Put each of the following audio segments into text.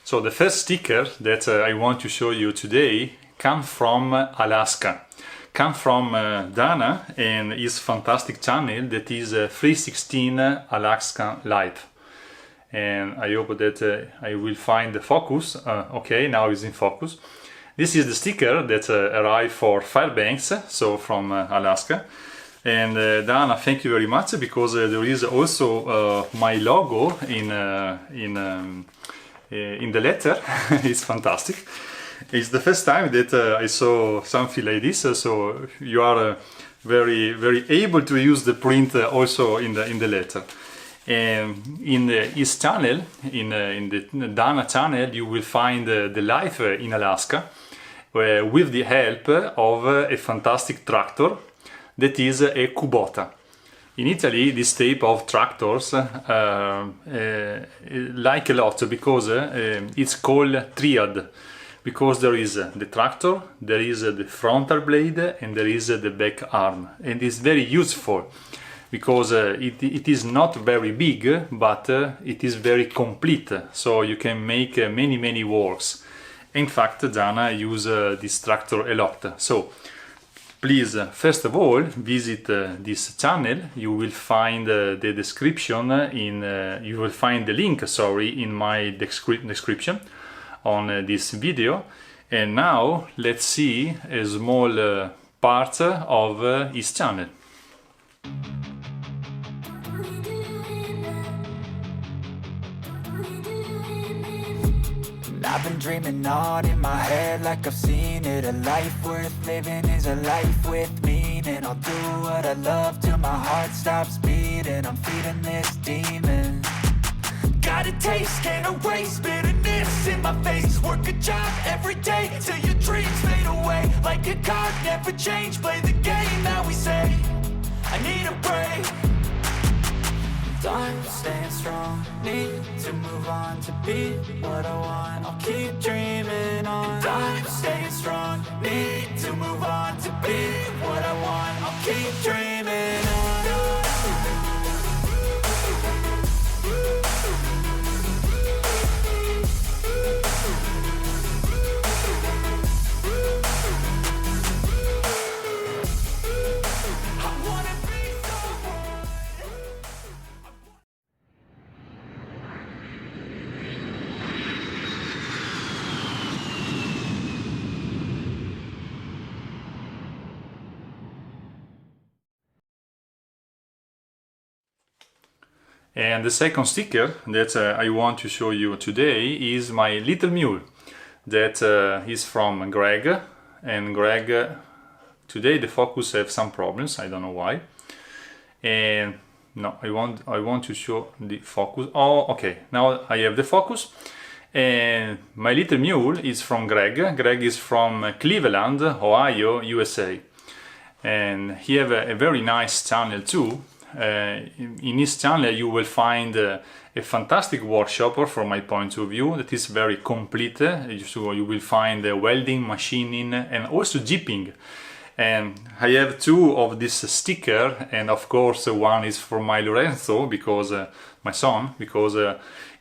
So the first sticker that I want to show you today comes from Alaska. Come from Dana and his fantastic channel that is 316 Alaskan Life. And I hope that I will find the focus. Okay, now it's in focus. This is the sticker that arrived for Fairbanks, so from Alaska. And Dana, thank you very much, because there is also my logo in the letter. It's fantastic. It's the first time that I saw something like this, so you are very able to use the print also in the letter. And in his channel, in the Dana channel, you will find the life in Alaska with the help of a fantastic tractor that is a Kubota. In Italy, this type of tractors like a lot because it's called triad. Because there is the tractor, there is the frontal blade, and there is the back arm. And it's very useful because it is not very big, but it is very complete. So you can make many works. In fact, Dana uses this tractor a lot. So please, first of all, visit this channel. You will find the description you will find the link, sorry, in my description on this video. And now let's see a small part of his channel. I've been dreaming on in my head like I've seen it. A life worth living is a life with meaning. I'll do what I love till my heart stops beating. I'm feeding this demon. Got a taste, can't erase bitterness in my face. Work a job every day till your dreams fade away. Like a card, never change, play the game that we say. I need a break. I'm staying strong, need to move on to be what I want. I'll keep dreaming on. I'm staying strong, need to move on to be what I want. I'll keep dreaming on. And the second sticker that I want to show you today is my Little Mule that is from Greg. And Greg, today the focus have some problems, I don't know why. And no, I want to show the focus. Oh, okay, now I have the focus. And my Little Mule is from Greg. Greg is from Cleveland, Ohio, USA. And he have a very nice channel too. In his channel you will find a fantastic workshop from my point of view that is very complete. So you will find welding, machining, and also jeeping. And I have two of this sticker, and of course one is for my Lorenzo, because my son, because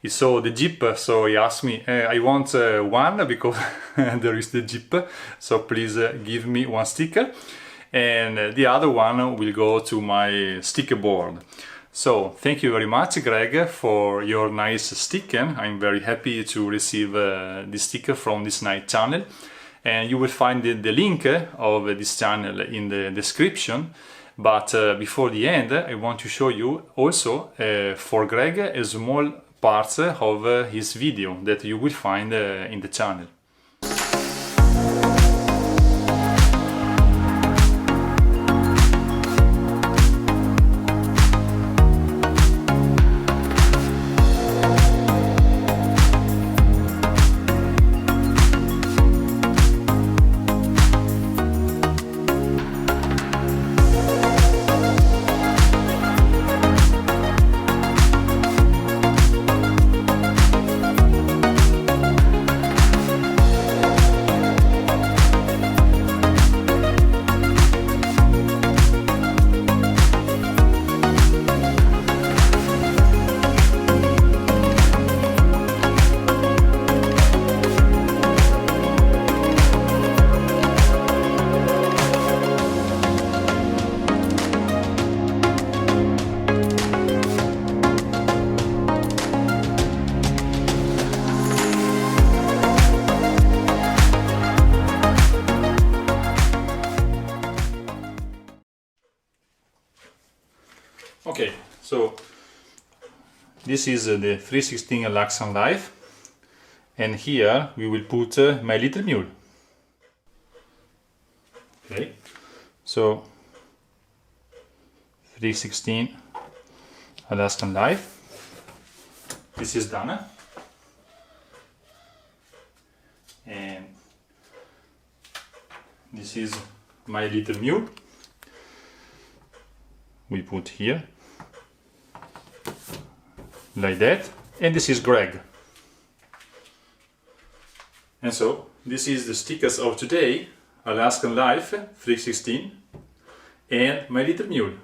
he saw the jeep, so he asked me, I want one because there is the jeep, so please give me one sticker. And the other one will go to my sticker board. So thank you very much, Greg, for your nice sticker. I'm very happy to receive this sticker from this nice channel. And you will find the link of this channel in the description. But before the end, I want to show you also for Greg a small part of his video that you will find in the channel. So this is the 316 Alaskan Life, and here we will put My Little Mule. Okay, so 316 Alaskan Life. This is done, and this is My Little Mule. We put here like that, and this is Greg. And so this is the stickers of today: Alaskan Life 316 and My Little Mule.